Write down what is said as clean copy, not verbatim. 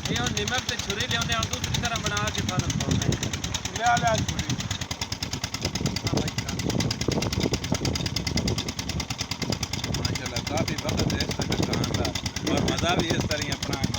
ਇਹ ਹੁਣ ਨਿਮਕ ਤੇ ਛੁਰੀ ਲਿਆਉਂਦੇ ਹੁਣ ਦੂਸਰੀ ਤਰ੍ਹਾਂ ਬਣਾ ਕੇ ਫਲ ਪਾਉਂਦੇ ਲਿਆ ਛੁਰੀ माशाल्लाह काफ़ी वक्त है इस दुकान का और मज़ा भी इस तरह अपना